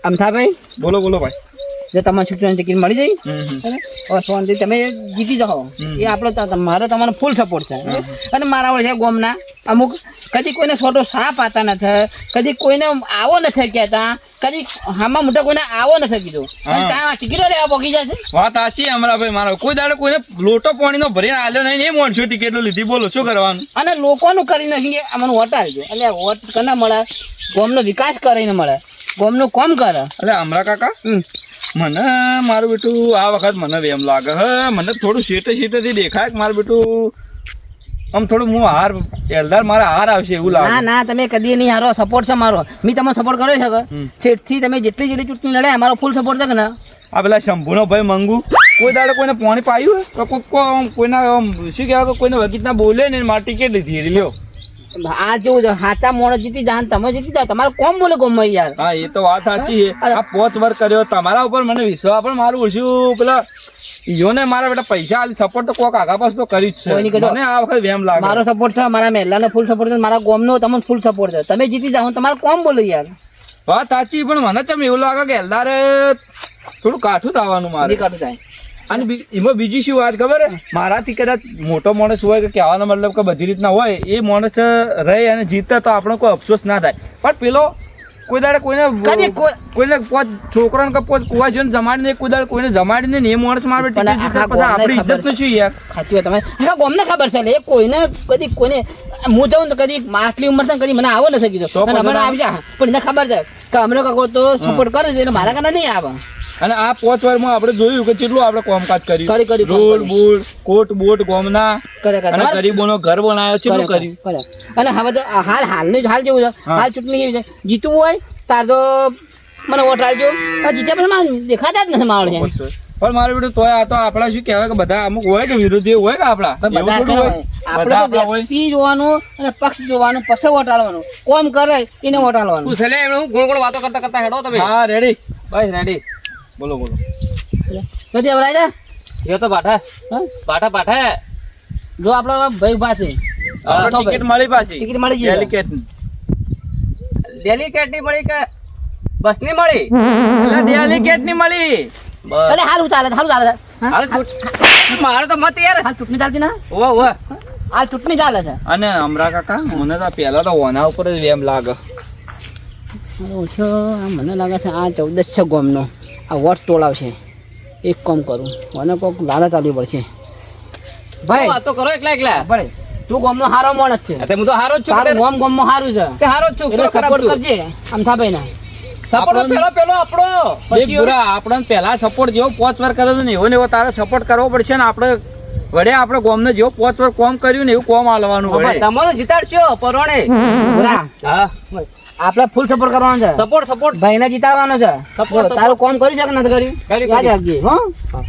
અમથાભાઈ બોલો બોલો ભાઈ. જો તમારે છૂટવાની ટિકિટ મળી જાય સોનથી તમે જીતી જાઓ એ આપણો મારો તમારો ફૂલ સપોર્ટ છે અને મારા વડે છે ગોમના અમુક કદી કોઈને છોટો સાપ આતા નથી, કદી કોઈને આવો નથી કહેતા, કદી હામાં મોટા કોઈને આવો નથી કીધું અને ત્યાં ટિકિટો લેવા પોકી જાય છે. વાત સાચી અમરાભાઈ. મારો કોઈ દાડો કોઈને લોટો પાણીનો ભરીને આલ્યો નહીં ને એ મોણસો ટિકિટો લીધી. બોલો શું કરવાનું? અને લોકોનું કરી નાખી કે અમને વોટ આવજો એટલે વોટ કના મળે, ગોમનો વિકાસ કરીને મળે, ગોમનું કોમ કરે. અરે અમરા કાકા મને મારું બેટું આ વખત મને એમ લાગે હે મને થોડું શેટેથી દેખાય કે મારું બેટું આમ થોડું હું હાર એલદાર મારા હાર આવશે એવું લાગે. ના ના તમે કદી નહીં હારો, સપોર્ટ છે મારો. મેં તમને સપોર્ટ કર્યો છે કે છેટથી તમે જેટલી ચૂંટણી લડે અમારો ફૂલ સપોર્ટ છે કે ના. આ પેલા શંભુનો ભાઈ મંગુ કોઈ દાડે કોઈને પાણી પાયું હોય તો કોઈના શું કહેવાય કોઈને વગીતના બોલે ને મારી ટિકિટ લીધી લ્યો. આ જેવું છે સાચા મોણસ જીતી જાય તમે જીતી જાવ, તમારે કોમ બોલે ગોમમાં યાર. હા એ તો વાત સાચી છે. આ 5 વર્ષ કર્યો તમારા ઉપર મને વિશ્વાસ પણ મારું ઓછું પેલા ઈયોને મારા બેટા પૈસા આલી સપોર્ટ તો કોક આગા પાસ તો કરી જ છે. મને આ વખત વેમ લાગે. મારો સપોર્ટ છે, મારા મહેલાનો ફૂલ સપોર્ટ છે, મારા ગોમનો તમને ફૂલ સપોર્ટ છે. તમે જીતી જાવ તમારે કોમ બોલે યાર. વાત સાચી પણ મને ચમ એવું લાગે કે એલદારે થોડું કાઠું થવાનું મારે કાઠું થાય. અને એમાં બીજી શું વાત ખબર મારાથી કદાચ મોટો માણસ હોય કે કહેવાનો મતલબ કે બધી રીતના હોય એ માણસ રહે અને જીતે તો આપણો કોઈ અફસોસ ના થાય. પણ પેલો કોઈ દાડે કોઈને છોકરાને કે કુવા જોઈને જમાડીને કોઈ દાડે કોઈને જમાડીને ને એ માણસ મારે આપણી ઇજ્જત નું શું યાર. સાચી વાત. તમે ગોમને ખબર છે એ કોઈને કદી કોઈને હું જાઉં તો કદી આટલી ઉંમર થાય કદી મને આવો નથી કીધો મને આવી જાય પણ એને ખબર છે કે અમરો કાકો તો સપોર્ટ કરે છે એટલે મારા કાના નહીં આવે. અને આ 5 વર્ષમાં આપણે જોયું કે કેટલું આપણે કામકાજ કર્યું. રોડ બોડ કોટ બોટ ગોમના અને ગરીબોનો ઘર બનાવ્યો કેટલું કર્યું. અને હવે તો હાલની હાલ જેવું છે, હાલ ચૂંટણી કેવી છે, જીતવું હોય તાર તો મને વોટ આપજો, જીત્યા પછી મારે દેખાતા જ નથી માવડે. પણ મારે બેટું તોય આ તો આપણા શું કહેવાય કે બધા અમુક હોય કે વિરોધી હોય કે આપણા આપણે વ્યક્તિ જોવાનું અને પક્ષ જોવાનું પછી વોટ આલવાનું. કોમ કરે એને વોટ આલવાનું. વાતો કરતા કરતા હેડો તમે. હા રેડી બસ રેડી. બોલો બોલો. નથી અવરાય છે જો તો પાઠા પાઠા જો આપણો ભાઈ પાસે ટિકિટ મળી પાછી. ટિકિટ મળી ગઈ. ડેલિકેટ ની મળી કે બસ ની મળી? ડેલિકેટ ની મળી. અરે હાલ ચાલે મારે તો મત યાર હાલ ચૂંટણી ચાલતી ના હાલ ચૂંટણી ચાલે છે. અને અમરા કાકા મને તો પેલા તો ઓના ઉપર જ વેમ લાગે. મને લાગે છે આ 14 છે ગોમનો આ વોટ તોડાવશે. એક કામ કરું મને કોઈક લાલચ આવવી પડશે. ભાઈ વાતો કરો એકલા ભાઈ તું ગોમનો હારો માણસ છે. હું તો હારો જ છું. તારું ગોમમાં હારું છે તે હારો જ છું. એટલે સપોર્ટ કરજે અમથાભાઈ ના. સપોર્ટ પેલો આપણો એક બુરા આપણને પહેલા સપોર્ટ જેવો 5 વાર કર્યો ને એવો ને એવો તારે સપોર્ટ કરવો પડશે ને આપણે વડે આપણે ગોમને જેવો 5 વાર કોમ કર્યું ને એવું કોમ આલવાનું વડે. તમે તો જીતાડશો પરોણે. બુરા હા આપણે ફૂલ સપોર્ટ કરવાનો છે. સપોર્ટ ભાઈને જીતાડવાનો છે. તારું કોમ કર્યું છે કે નથી કર્યું યાદ રાખજે. હો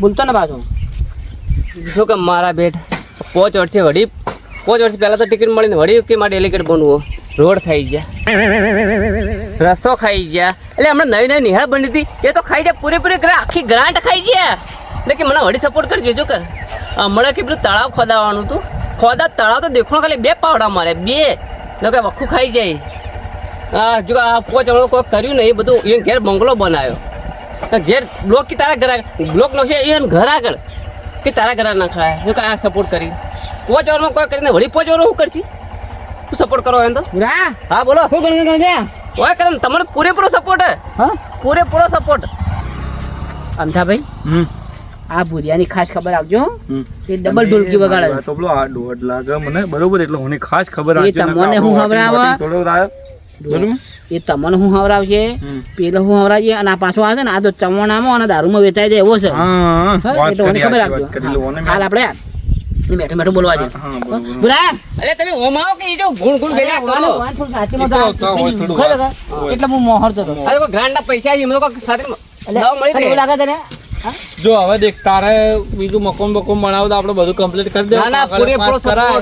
ભૂલતો ને પાછું. જો કે મારા બેટ 5 વર્ષે વડી 5 વર્ષ પહેલા તો ટિકિટ મળીને વડી કે મારે ડેલિકેટ બનવું રોડ ખાઈ ગયા, રસ્તો ખાઈ ગયા, એટલે હમણાં નવી નિહાળ બની હતી એ તો ખાઈ જાય પૂરેપૂરી આખી ગ્રાન્ટ ખાઈ ગયા. એટલે કે મને વડી સપોર્ટ કરજો. જો કે હમણાં કે પેલું તળાવ ખોદાવાનું હતું, તળાવ તો દેખો ખાલી 2 પાવડા મારે 2 તો કે વખું ખાઈ જાય. હા જો આ 5 વર્ષ કોઈ કર્યું ને એ બધું એ ઘેર બંગલો બનાવ્યો, ઘેર બ્લોક કે તારા ઘર બ્લોક નો છે એ ઘર આગળ કે તારા ઘર ના ખાય. જો કે આ સપોર્ટ કરી 5 વર્ષમાં કોઈ કરીને વળી 5 વર્ષ શું કરશી તું સપોર્ટ કરો એમ તો. હા બોલો શું ગણ છે ઓય કરે તમારો પૂરેપૂરો સપોર્ટ હે. હા પૂરેપૂરો સપોર્ટ. અમથાભાઈ આ ભુરિયાની ખાસ ખબર આપજો એ ડબલ ઢોલકી વગાડે છે. તો પેલો આ દોઢ લાગે મને બરોબર એટલે મને ખાસ ખબર એ તમને હું હવરાવા થોડો રાયો બોલું એ તમને હું હવરાવશે પેલો હું હવરાવજે અને આ પાછો આવે ને આ તો ચમણામાં અને દારૂમાં વેચાઈ જાય એવો છે. એટલે મને ખબર આપજો. હાલ આપણે મેઠું મેઠું બોલવા દે. બુરા અરે તમે ઓમ આવો કે એ જો ગુણ ગુણ બેલા કરો એટલે હું મોહરતો હતો. અરે કોઈ ગ્રાન્ડ ના પૈસા છે મને કોઈ સાથે દવા મળી એવું લાગે તને જો હવે દેખ તારે બીજું મકોન બનાવો તો આપણે બધું કમ્પ્લીટ કરી દે. ના પૂરેપૂરો કરાય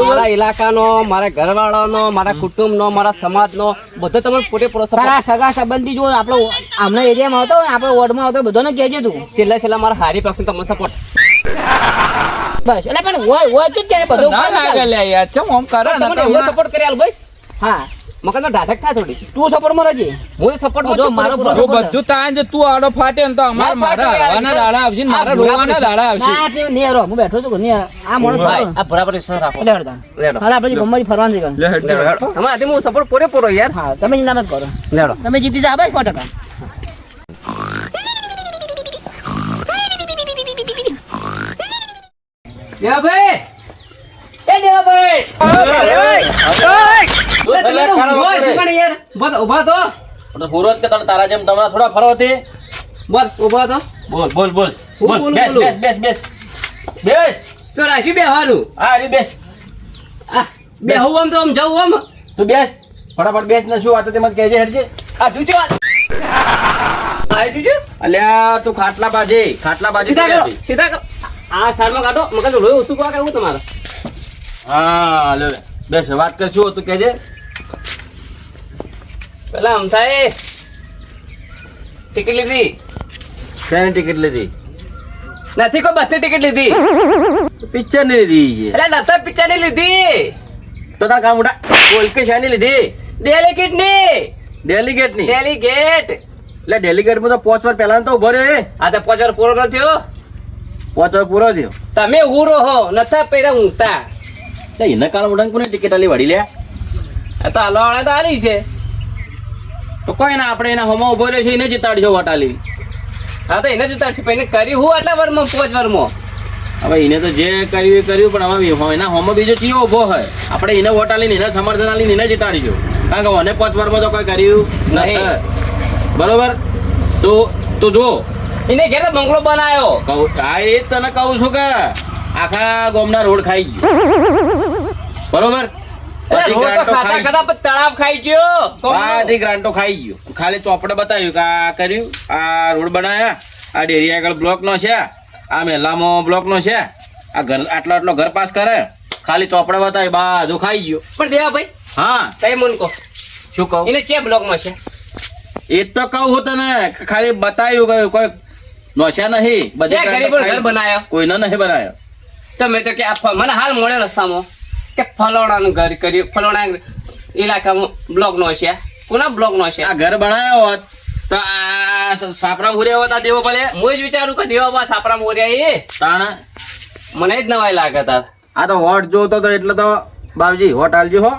મારા ઇલાકાનો, મારા ઘરવાળાનો, મારા કુટુંબનો, મારા સમાજનો બધો તમે પૂરેપૂરો તારા સગા સંબંધી જો આપણો આમના એરિયામાં આવતો હોય આપણો વોર્ડમાં આવતો બધાને કહેજે તું. છેલ્લા મારા હારી પક્ષ તમને સપોર્ટ બસ એટલે પણ હોય તો ક્યાંય બધું ના લાગે લે યાર ચમ ઓમ કરે ને તમને એવો સપોર્ટ કરી આલ બસ. હા મકાન ઢાઢક થાય થોડી. તું સપોર્ટમાં રહેજે. હું સપોર્ટ જો મારો જો બધું તાણ જો તું આડો ફાટે ને તો અમાર ના ફાટે મારા યાર. હવાના દાડા આવશે ને મારા આ રોવાના દાડા આવશે. ના તે નહીં રહો, હું બેઠો છું કે નહીં આ માણસ ભાઈ સારો. આ બરાબર વિશ્વાસ રાખો. લે હળતા. લેડો હાલ આપણે ગમમાં ફરવાનું છે કાં. લે હેડ, લે હેડ. અમારે આજે હું સપોર્ટ પૂરેપૂરો યાર. હા તમે ચિંતા મત કરો, લેડો તમે જીતી જા ભાઈ 100%. દેવાભાઈ એ દેવાભાઈ ઉભા તો પૂરો જ કે તને તારા જેમ તમારા થોડા ફરવાથી બસ ઉભા તો બોલ બોલ બોલ હું બોલ બોલું, બેસ બોલું. બેસ બેસ બેસ બેસ તો રાશી બેહવાનું હા અરે બેસ બેહું આમ તો આમ જવું આમ તું બેસ ફટાફટ બેસ ને શું વાત હતી મને કહેજે હેડજે આ જુજો આ જુજો અલ્યા તું ખાટલા બાજે સીધા કરો સીધા કરો આ સાઈડમાં કાઢો મગજ લોહી ઓછું કહો કેવું તમારે હા લે બેસ વાત કરશું તું કહેજે પેલા અમથાએ ટિકિટ લીધી શેની ટિકિટ લીધી નથી કોઈ બસની ટિકિટ લીધી પિક્ચર ની લીધી છે એટલે નથી પિક્ચર ની લીધી તો તારા કામ ઉડા બોલ કે શેની લીધી ડેલિગેટ ની ડેલિગેટ ની ડેલિગેટ એટલે ડેલિગેટ માં તો 5 વાર પહેલા તો ઉભો રહ્યો આ તો 5 વાર પૂરો ન થયો 5 વાર પૂરો થયો તમે હુરો હો નથા પહેરા ઊંઘતા એટલે એને કાળ ઉડાન કોને ટિકિટ આલી વળી લે આ તો હલવાળા તો આલી છે તો કોઈ ના આપણે એના હોમો ઉભો રહ્યો છે એને જીતાડજો વટાલી હા તો એને જોતા છે પણ એને કર્યું હું આટલા વારમાં 5 વારમાં હવે એને તો જે કર્યું એ કર્યું પણ હવે એના હોમો બીજો ચિયો ઉભો હોય આપણે એને વોટ આલીને એને સમર્થન આલીને એને જીતાડીજો કારણ કે મને 5 વારમાં તો કોઈ કર્યું નહીં. નથી બરોબર તો જો એને ઘેર તો બંગલો બનાવ્યો કહું હા એ જ તને કહું છું કે આખા ગામના રોડ ખાઈ ગયો બરોબર બધી રોડ તો ગ્રાન્ટો ખાતા ખાઈ ખાતા પણ તળાવ ખાઈ ગયો બધી ગ્રાન્ટો ખાઈ ગયો ખાલી ચોપડે બતાવ્યું કે આ કર્યું આ રોડ બનાવ્યા આ ડેરી આગળ બ્લોક નો છે આ મહેલામાં બ્લોક નો છે આ ઘર આટલો ઘર પાસ કરે ખાલી ચોપડે બતાવી બધું ખાઈ ગયો પણ દેવા ભાઈ હા કઈ મન કહો શું કહું એને ચે બ્લોક માં છે એ જ તો કહું હું તને કે ખાલી બતાવ્યું કે કોઈ નોશા નહીં બધી જે ગ્રાન્ટો ગરીબો ઘર ખાઈ. બનાવ્યો કોઈને નહીં બનાવ્યો તમે તો કે આ મને હાલ મળે રસ્તામાં કે ફલોણાનું ઘર કર્યું ફલોણા ઇલાકામાં બ્લોક નો છે કોના બ્લોક નો છે આ ઘર બનાવ્યો હોત તો આ સાપરા ઉર્યા હોત આ દેવો ભલે હું જ વિચારું કે દેવા બા સાપરા મોર્યા એ તાણ મને જ નવાઈ લાગે તાર આ તો વોટ જોતો તો એટલે તો બાપજી વોટ આલજો હો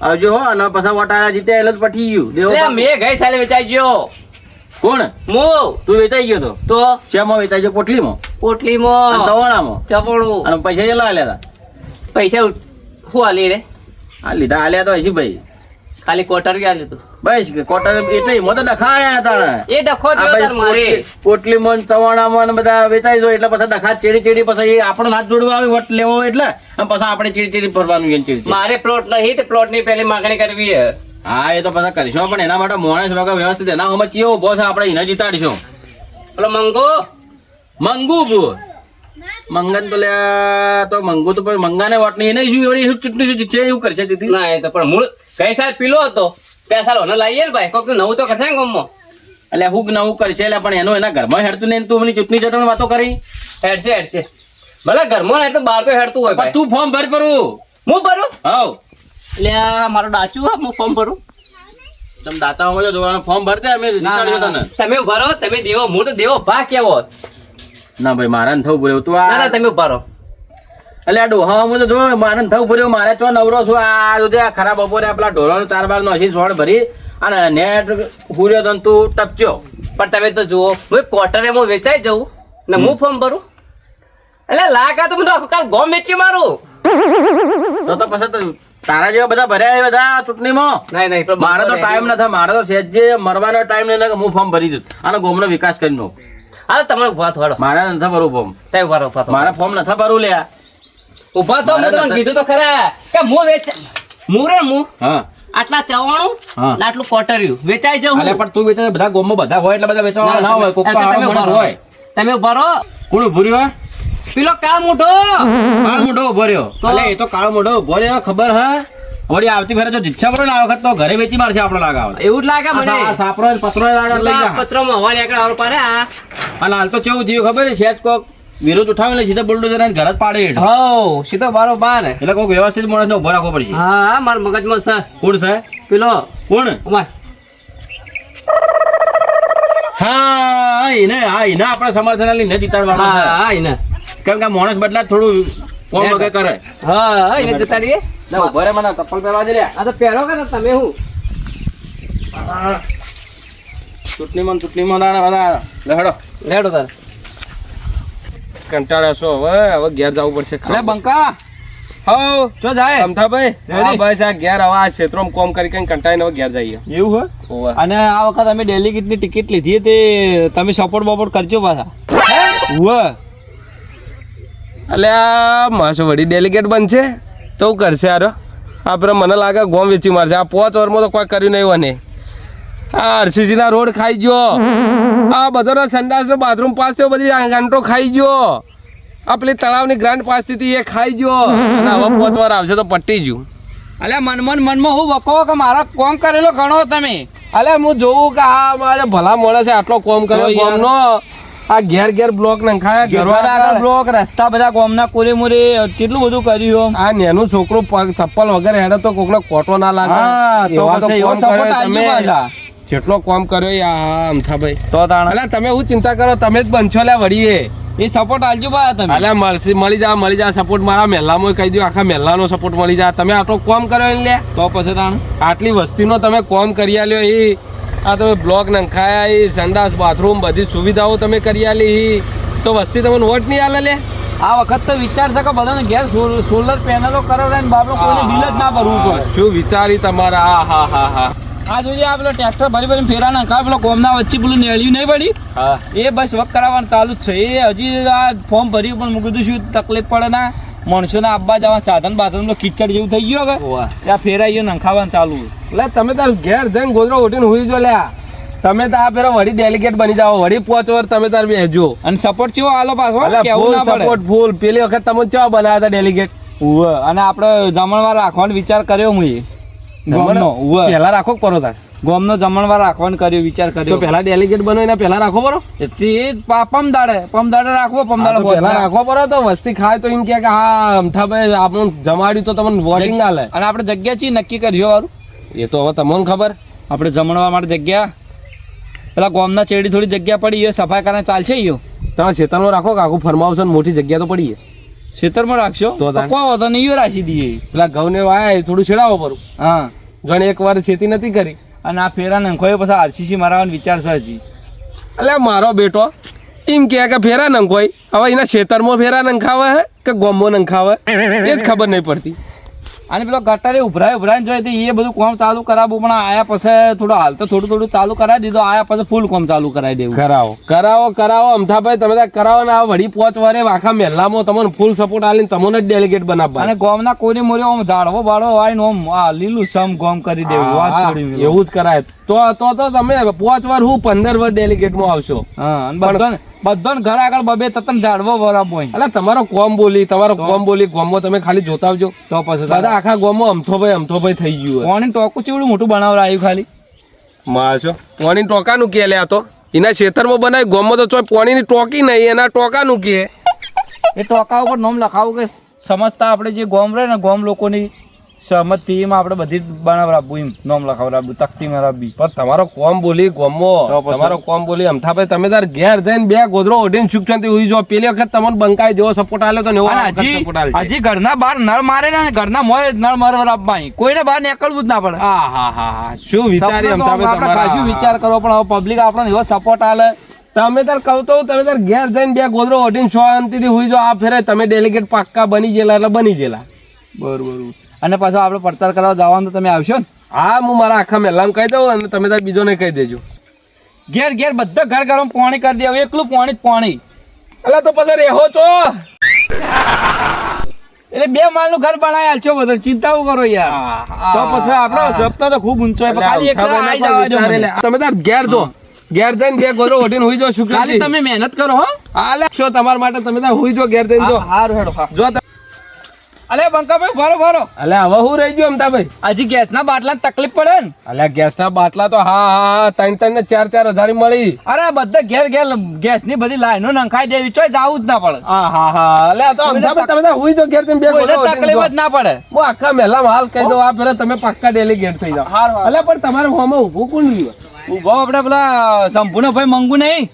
આવજો હો અને પછી વોટ આલ્યા જીતે એટલે જ પટી ગયું દેવો લે બાપ. મેં ગઈ સાલે વેચાઈ ગયો કોણ મો તું વેચાઈ ગયો તો શેમાં વેચાઈ ગયો પોટલીમાં અને પોટલીમાં ચવાણામાં ચપોડું અને પૈસા કેટલા આલ્યા પૈસા શું આલી રે હતા આ લીધા આલ્યા તો હજી ભાઈ ખાલી કોટર કે આલ્યું તું બસ કોટર એટલે એમાં તો ડખાયા હતા ને. એ ડખો આ થયો ભાઈ તાર મારે પોટલીમાં ને ચવાણામાં ને બધા વેચાઈ જાય એટલે પછી ડખા ચેડી પછી એ આપણો હાથ જોડવા આવે વોટ લેવો હોય એટલે અને પછી આપણે ચીડી ફરવાનું એને ચીડી મારે પ્લોટ નહીં તે પ્લોટ ની પેલી માંગણી કરવી હે હા એ તો પછી કરીશું પણ એના માટે માણસ વગર વ્યવસ્થિત એના હોમાં ચિયો ઉભો છે આપણે એને જીતાડીશું પેલો મંગો મંગુ બુ મંગન તો લ્યા તો મંગુ તો પણ મંગાને વોટ નહીં એને શું એવડી ચૂંટણી શું જીતશે એવું કરશે જીતી ના એ તો પણ મૂળ ગઈ સાલ પીલો હતો બે સાલ ઓને લાવીએ ને ભાઈ કોક નવું તો કરશે ને ગામમાં એટલે હું નવું કરશે એટલે પણ એનો એના ઘરમાં હેડતું નહીં તું મને ચૂંટણી જટણ વાતો કરી હેડશે ભલે ઘરમાં નહીં તો બહાર તો હેડતું હોય પણ ભાઈ તું ફોર્મ ભર પરું હું ભરું હાવ એટલે આ મારો ડાચું હા હું ફોર્મ ભરું તમે દાતાઓમાં જો જોવાનું ફોર્મ ભરતે અમે જીતાડીશું તને તમે ભરો તમે દેવો હું તો દેવો ભા કેવો ના ભાઈ મારા થવું પડ્યું તું ના ના આ તમે ભરો એટલે આ ડોહામાં તો જો મારે થવું પડ્યું મારે ચો નવરો છું આ જો આ ખરાબ બપોરે પેલા ઢોરાનું 4 બાર નો હસી સોળ ભરી અને નેટ હુર્યો તન તું ટપચ્યો પણ તમે તો જુઓ હું ક્વાર્ટરે હું વેચાઈ જઉં ને હું ફોર્મ ભરું એટલે લાગા તો મને આખું કાલ ગોમ વેચી મારું તો પછી તો તારા જેવા બધા ભર્યા એ બધા ચૂંટણીમાં નહીં પણ મારે તો ટાઈમ નથી મારે તો સહેજે મરવાનો ટાઈમ નહીં કે હું ફોર્મ ભરી દઉં અને ગોમનો વિકાસ કરી દઉં હા તમે ઉભા થોડો મારે નથી ભરવું ફોર્મ તમે ઉભા રહો ઉભા થો. મારે ફોર્મ નથી ભરવું લ્યા ઉભા તો મેં મારે તમને નથી. કીધું તો ખરા કે હું વેચ હું હા આટલા ચવાણું હા. ને આટલું કોટર્યું વેચાઈ જવું અલે પણ તું વેચે બધા ગોમમાં બધા હોય એટલે બધા વેચવા ના હોય કોક તો અચ્છા, આવો તમે માણસ ઉભા રહો. હોય તમે ઉભા રહો કોણ ઉભું રહ્યું પેલો કામ ઉઠો કાળ મોઢો ઉભો રહ્યો તો? અલે એ તો કાળ મોઢો ઉભો રહ્યો ખબર હા વળી આવતી ફેરે જો જીચ્છા પડે ને આ વખત તો ઘરે વેચી મારશે આપણો લાગાવ એવું જ લાગે મને આ સાપરો ને પતરો લાગે લઈ જા પત્રમાં હવા નીકળે આવો પારે આ અને હાલ તો કેવું થયું ખબર છે સેજ કોક વિરોધ ઉઠાવીને સીધા બુલડોઝર આવીને ઘર જ પાડે હેઠ. હો સીધો બારો બાર એટલે કોક વ્યવસ્થિત માણસને ઉભો રાખવો પડશે હા મારા મગજમાં સર કોણ છે પેલો કોણ ઉમા હા એને આપણે સમર્થન લઈને જીતાડવાનો છે. હા એને કેમ કે આ માણસ બદલા થોડું કોમ વગર કરે. હા એને જતા રહીએ ના ઉભો રે, મને ચપ્પલ પહેરવા દે લ્યા. આ તો પહેરો કે તમે હું ચૂંટણીમાં દાડા બધા લહેડો. લેડો તાર કંટાળ્યા છો હવે ઘેર જવું પડશે. અલે બંકા હો ચો જાય અમથાભાઈ Ready? હા બસ આ ઘેર હવે આ ક્ષેત્રોમાં કોમ કરી કઈ કંટાળીને હવે ઘેર જઈએ. એવું હોય ઓવે. અને આ વખત અમે ડેલિગેટની ટિકિટ લીધી તે તમે સપોર્ટ બપોર્ટ કરજો પાછા ઉવા એટલે આ માસો વડી ડેલિગેટ બનશે તો હું કરશે આરો આપણે મને લાગે ગોમ વેચી મારશે. આ 5 વર્ષમાં તો કોઈ કર્યું નહીં હોય. આ આરસીસીના રોડ ખાઈ ગયો, આ બધાનો સંડાસનો બાથરૂમ પાસ થયો, બધી ગાંઠો ખાઈ ગયો, આ પેલી તળાવની ગ્રાન્ટ પાસ થઈ હતી એ ખાઈ ગયો, અને હવે 5 વાર આવશે તો પટી ગયું. અલે મનમાં હું વકો કે મારા કોમ કરેલો ગણો તમે. અલે હું જોઉં કે આ મારે ભલા માણસે આટલો કોમ કર્યો તો યાર. ગામનો. આ ઘેર બ્લોક નખાયા, ઘરવાળા આગળ બ્લોક રસ્તા બધા ગામના કોરે મોરે કેટલું બધું કર્યું આ નેનું છોકરું ચપ્પલ વગર હેડે તો કોકનો કોટો ના લાગે. હા તો એવા પછી એવો કોમ સપોર્ટ કર્યો આલજો તમે. પાછા જેટલો કોમ કર્યો એ આ અમથાભાઈ. તો તાણ અલે તમે હું ચિંતા કરો, તમે જ બનશો લ્યા વડીએ. એ સપોર્ટ આલજો પાછા તમે. અલે મળી જા સપોર્ટ. મારા મહેલામાં કહી દો, આખા મહેલાનો સપોર્ટ મળી જાય. તમે આટલો કોમ કર્યો એને લે, તો પછી તાણ આટલી વસ્તીનો તમે કોમ કરી આલ્યો. એ આ તમે બ્લોક નખાયા, એ સંડાસ બાથરૂમ બધી સુવિધાઓ તમે કરી આલી, તો વસ્તી તમને વોટ નહીં આલે લે. આ વખત તો વિચાર છે કે બધાને ઘેર સોલર પેનલો કરાવડાય ને બાપડો કોઈને બિલ જ ના ભરવું પડે. શું વિચારી તમારા? હા આ જોઈએ આ પેલો ટ્રેક્ટર ભરી ફેરા નાખા પેલો ગોમના વચ્ચે પેલું નેળ્યું નહીં પડી હા એ બસ વક કરાવવાનું ચાલુ જ છે. એ હજી આ ફોર્મ ભર્યું પણ મૂકી કીધું શું તકલીફ પડે ના માણસોને આવવા જવા સાધન બાધન કિચડ જેવું થઈ ગયું હવે ત્યાં ફેરાઈઓ નખાવાનું ચાલુ. એટલે તમે તાર ઘેર જઈને ગોદરો ઉઠીને હુઈ જો લ્યા. તમે તો આ પેલા વડી ડેલિગેટ બની જાઓ, વડી 5 વાર તમે તાર બેહજો. અને સપોર્ટ ચેવો આલો પાછો કેવું ફૂલ ના પડે. સપોર્ટ ફૂલ. પેલી વખત તમે કેવા બનાવ્યા હતા ડેલિગેટ? ઉવ્વ. અને આપણે જમણવાર રાખવાનો વિચાર કર્યો હું ગોમનો ઉવ્વ. પહેલા રાખો પરો તાર. ગોમનો જમણવાર રાખવાનો કર્યો વિચાર તો કર્યો. પહેલા ડેલિગેટ બનો એના પહેલા રાખો પરો. તે પમદાડે રાખવો પમદાડે પહેલા રાખો પરો તો વસ્તી ખાય તો એમ કે હા અમથાભાઈ આપણું જમાડ્યું તો તમને વોટિંગ આલે. અને આપણે જગ્યા ચી નક્કી કરજો વારું. એ તો હવે તમને ખબર. આપણે જમણવા માટે જગ્યા પેલા ગોમના ચેડી થોડી જગ્યા પડી એ સફાઈ કરવાની ચાલશે યો. તમે ખેતરમાં રાખો કે આખું ફરમાવશે ને મોટી જગ્યા તો પડી. ખેતરમાં રાખશો તો તાણ. કોઈ વાંધો નહીં યો રાખી દઈએ. પેલા ઘઉંને વાય થોડું છેડાવો પરું. હા જાણે એક વાર ખેતી નથી કરી. અને આ ફેરા નંખોય પછી આરસીસી મારવાનો વિચાર છે હજી. એટલે મારો બેટો એમ કે ફેરા નંખોય, હવે એના ખેતરમાં ફેરા નંખાવે હે કે ગોમમાં નંખાવે એ જ ખબર નહીં પડતી. અને પેલો ગટારે ઉભરાઈને જોઈએ તો એ બધું કામ ચાલુ કરાવવું પણ આયા પછી થોડું હાલ તો થોડું ચાલુ કરાવી દીધું, આયા પછી ફૂલ કામ ચાલુ કરાવી દેવું. કરાવો અમથાભાઈ. તમે ત્યાં કરાવો ને આ વળી 5 વારે આખા મહેલામાં તમને ફૂલ સપોર્ટ આલીને તમને જ ડેલિગેટ બનાવવા. અને ગોમના કોઈને મોરે આમ ઝાડવો બાળવો હોય ને આમ આ લીલું સમ ગોમ કરી દેવું. વાત છોડી મેલો. એવું જ કરાય. તો તમે 5 વાર હું 15 વાર ડેલિગેટમાં આવશો. હા અને બધાને ઘર આગળ બબે તતન ઝાડવો વરાવો હોય. એટલે તમારો કોમ બોલી ગોમમાં તમે ખાલી જોતા આવજો. તો પછી બધા આખા ગોમમાં અમથોભાઈ થઈ ગયું હોય. કોણી ટોકું ચેવડું મોટું બનાવડાયું ખાલી. માશો પોણી ટોકાનું કે લે. આ તો એના ખેતરમાં બનાવી, ગોમમાં તો ચોય પોણીની ટોકી નહીં, એના ટોકાનું કે. એ ટોકા ઉપર નામ લખાવું કે સમજતા આપણે જે ગોમ રહે ને ગોમ લોકોની સહમતથી એમાં આપણે બધી બનાવરાવું એમ નામ લખાવરાવું તકતીમાં રાબી. પણ તમારો કોમ બોલી ગોમમાં, તો પછી. તમારો કોમ બોલી અમથાભાઈ. તમે તાર ઘેર જઈને 2 ગોદરો ઓઢીને સુખ શાંતિ હુઈ જો. પેલી વખત તમને બંકાઈ જેવો સપોર્ટ આલ્યો તો ને એવો આ વખત support આલશે. હજી ઘરના બહાર નળ મારે ને ઘરના મોય નળ મારવા કોઈને બહાર નીકળવું જ ના પડે. હા શું વિચારી અમથાભાઈ આપણે તમારા? પાછું વિચાર કરવો પણ હવે પબ્લિક આપણને એવો સપોર્ટ આલે. તમે તાર કહું તો તમે તાર ઘેર જઈને 2 ગોદરો ઓઢીને શાંતિથી હુઈ જો. આ ફેરે તમે ડેલિગેટ પાક્કા બની ગયેલા એટલે બની ગયેલા. બરોબર. અને પાછો આપણે પ્રચાર કરવા જવાનું તો તમે આવશો ને? હા હું મારા આખા મહેલામાં કહી દઉં અને તમે તાર બીજોને કહી દેજો. ઘેર બધા ઘર ઘરમાં પાણી કરી દે. હવે એકલું પાણી એટલે તો પછી રેહો છો. એટલે 2 માળનું ઘર બનાવી આલશો બધા. ચિંતા કરો યાર. તો પછી આપણો સપ્તાહ તો ખૂબ ઊંચો હોય. ખાલી એક આઈ જવા દો મને. તમે તાર ઘેર જો. ઘેર જઈને 2 ગોદરો ઓઢીને હુઈ જો. ખાલી તમે મહેનત કરો હો. હાલે શો તમારા માટે. તમે તાર હુઈ જો ઘેર જઈને જો. હારું હેડો હા. જો અલે બંકાભાઈ ભરો ભરો અલે હવે હું રહી ગયો અમતાભાઈ હજી ગેસના બાટલા તકલીફ પડે ને અલ્યા ગેસના બાટલા તો હા 3 ને 4 હજાર મળી અરે બધા ઘેર ઘેર ગેસની બધી લાઈનો નંખાઈ દેવી ચોય જાવું જ ના પડે હા અલ્યા તો અમતાભાઈ તમે તો હુઈ જો ઘેર તમે બે કોઈને ગોળો તકલીફ જ ના પડે હું આખા મહેલામાં હાલ કહી દઉં આ પેલા તમે પાક્કા ડેલિગેટ થઈ જાઓ હારું. અલ્યા પણ તમારે હોમાં ઊભું કોણ રહ્યું ઉભો આપણે પેલા સંપૂર્ણ ભાઈ મંગુ નહીં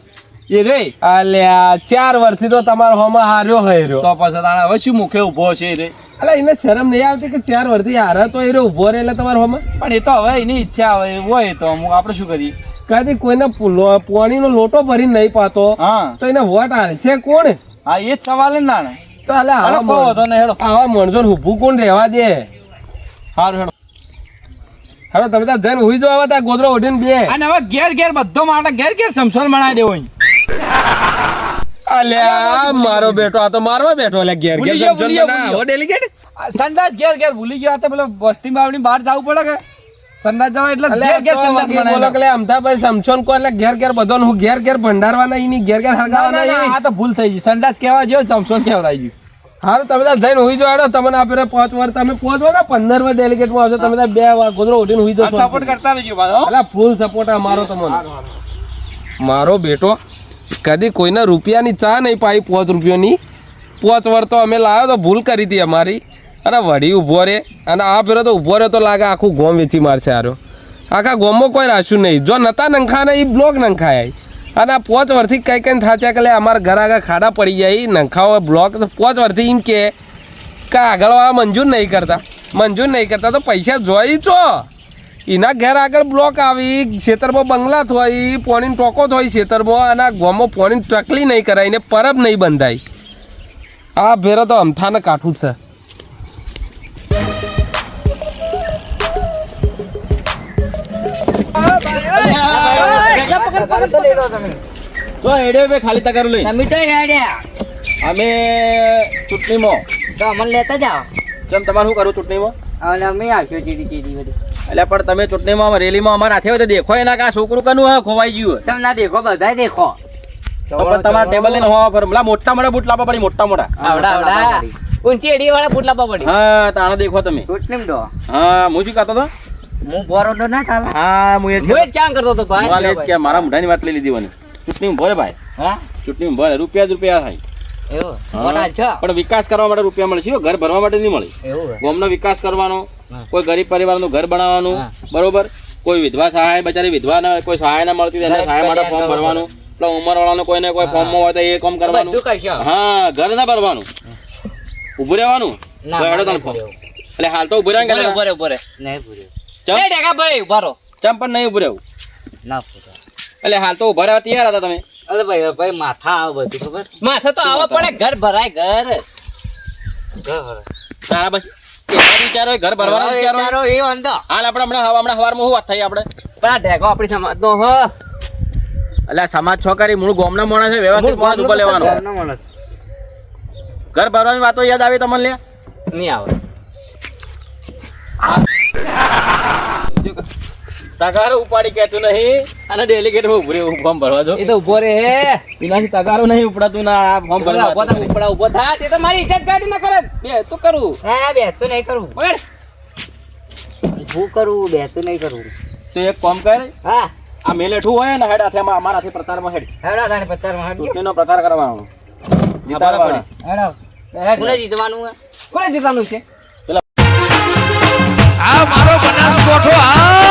એ રે અલ્યા 4 વર્ષથી તો તમારો હોમાં હાર્યો હોય રહ્યો તો પછી તાણે હવે શું મુખે ઉભો છે એ રે અલ્યા એને શરમ નહીં આવતી કે 4 વર્ષથી હારે તો એ ઊભો રહે એટલે તમારો હોમાં પણ એ તો હવે એની ઈચ્છા હોય તો અમુક આપણે શું કરીએ કદી કોઈને પાણીનો લોટો ભરીને નહીં પાતો હા તો એને વોટ હાલશે કોણ હા એ જ સવાલ ને તાણે તો અલ્યા હાલો કહો તો ને હેડો આવા માણસો ઊભું કોણ રહેવા દે સારું હેડો હવે તમે ત્યાં જઈને હુઈ જો ત્યાં ગોદરો ઉઠીને બે અને હવે ઘેર ઘેર બધો માટે ઘેર ઘેર સમસોલ બનાવી દેવો અહીં. અલ્યા મારો બેટો આ તો મારવા બેઠો એટલે ઘેર ભૂલી ઘેર ગયો, સમજણ ભૂલી ના ગયો. આવો ડેલિગેટ આ સંડાસ ઘેર ઘેર ભૂલી ગયો આ તો પેલો વસ્તી બાવડી બહાર જવું પડે કે સંડાસ જવા એટલે ઘેર ઘેર સંડાસ બનાવી બોલો દો. કે અમથાભાઈ સમસોન કો એટલે ઘેર ઘેર બધો હું ઘેર ઘેર ભંડારવાના ઈની ઘેર ઘેર ના, હળગાવાના ના, ના, ઈ આ તો ભૂલ થઈ ગઈ સંડાસ કહેવા જેવો સમસોન કહેવડાવી ગયું હારું તમે ત્યાં જઈને હુઈ જો આડો તમને આપે 5 વાર તમે 5 વાર 15 વાર ડેલિગેટ માં આવશો તમે ત્યાં 2 વાર ગોદરો ઉઠીને હુઈ જો સપોર્ટ કરતા રહેજો પાછો અલા ફૂલ સપોર્ટ મારો તમને મારો બેટો કદી કોઈના રૂપિયાની ચા નહીં પાઈ 5 રૂપિયાની 5 વાર તો અમે લાવ્યો તો ભૂલ કરી હતી અમારી અને વળી ઊભો રે અને આ ફેરો તો ઊભો રહે તો લાગે આખું ગોમ વેચી મારશે આર્યો આખા ગોમમાં કોઈ રાખ્યું નહીં જો નતા નંખાને એ બ્લોક નંખાય અને આ 5 વર્ષથી કઈ કઈ થાચ્યા કે અમારા ઘર આગળ ખાડા પડી જાય નંખાવો બ્લોક તો 5 વર્ષથી એમ કે આગળવાળા મંજૂર નહીં કરતા તો પૈસા જોઈ છો એના ઘેર આગળ બ્લોક આવી ખેતરમાં બંગલા થોય પોણીનો ટોકો થોય ખેતરમાં અને આ ગોમમાં પોણીની ટકલી નહીં કરાય ને પરબ નહીં બંધાય આ ભેરો તો અમથાને કાઠું જ છે તો હેડે બે ખાલી તગારું લઈ તમે તો હેડ્યા અમે ચૂંટણીમાં તો અમને લેતા જાઓ ચમ તમારે શું કરું ચૂંટણીમાં અને અમે આવ્યો ચીડી ચીડી બધી એટલે પણ તમે ચૂંટણીમાં રેલીમાં અમારા હાથે હોય તો દેખો એના કે આ છોકરું કનું હે ખોવાઈ ગયું તમે ના દેખો બધા દેખો તો પણ તમારા ટેબલ લઈને હોવા પર પેલા મોટા મોટા બૂટ લાવવા પડી મોટા આવડા આવડા ઊંચી એડી વાળા બૂટ લાવવા પડી હા તાણે દેખો તમે ચૂંટણી દો હા હું શું કહેતો હતો હું બોરો તો ના ચાલે હા હું એ જ હું જ ક્યાં કરતો હતો ભાઈ હું એ જ કે મારા મુઢાની વાત લઈ લીધી મને ચૂંટણી ભરે ભાઈ હા ચૂંટણી ભરે રૂપિયા જ રૂપિયા થાય એવું હા. મોટા છો પણ વિકાસ કરવા માટે રૂપિયા મળશે હો, ઘર ભરવા માટે નહીં મળે એવું ગામનો વિકાસ કરવાનો હા. કોઈ ગરીબ પરિવારનું ઘર બનાવવાનું હા. બરોબર કોઈ વિધવા સહાય બચારી વિધવા ને કોઈ સહાય ના મળતી એને ઘર સહાય માટે ફોર્મ કલ્યાણ ભરવાનું પેલા ઉંમરવાળાનો કોઈને કોઈ હા. ફોર્મમાં હોય તો એ કામ કરવાનું બધું કરશો હા ઘર ના ભરવાનું ઊભું રહેવાનું ના, તો હેડો ના, તને ફોર્મ નહીં એટલે હાલ તો ઊભું રહેવાનું કે ઉભરે ઉભરે નહીં પૂર્યો ચમ એ ડેકા ભાઈ ઉભારો ચમ પણ નહીં ઊભું રહેવું ના પૂર્યો એટલે હાલ તો ઊભા રહેવા તૈયાર હતા તમે અરે ભાઈ ભાઈ માથા આવે બધું ખબર માથા તો આવા પડે ઘર ભરાય ઘર તારા બસ એવા વિચારો હોય, ઘર ભરવાનો વિચારો હોય. વિચારો એ વાંધો હાલ આપણે હમણાં સવારમાં શું વાત થઈ આપણે પણ આ ઢેકો આપણી સમાજનો હ એટલે સમાજ છોકરી મૂળ ગામના માણસ છે વ્યવસ્થિત માણસ ઉપર લેવાનો ઘરનો માણસ ઘર ભરવાની વાતો યાદ આવી તમને લે નહીં આવે તગારો ઉપાડી કહેતું નહીં અને ડેલિગેટ ઉભું રહેવું ફોર્મ ભરવા જો એ તો ઉભો રે હે એનાથી તગારો નહીં ઉપડાતું ના આ ફોર્મ ઉભો ભરવા થા ઉપડા ઉભો થા તે તો મારી ઇજ્જત કાઢી ના કરે બે તો કરું હા બે તો નહીં કરું પકડ. હું કરું બે તો નહીં કરું તો એક કામ કર હા આ મેલેઠું હોય ને હેડ હાથે અમારા હાથે પ્રચારમાં હેડ હેડા તાણે 50 માં હટજો ચૂંટણીનો પ્રચાર કરવાનો જીતાડવાનો. હેડા કોને જીતવાનું હે કોને જીતવાનું છે આ મારો બનાસકોઠો આ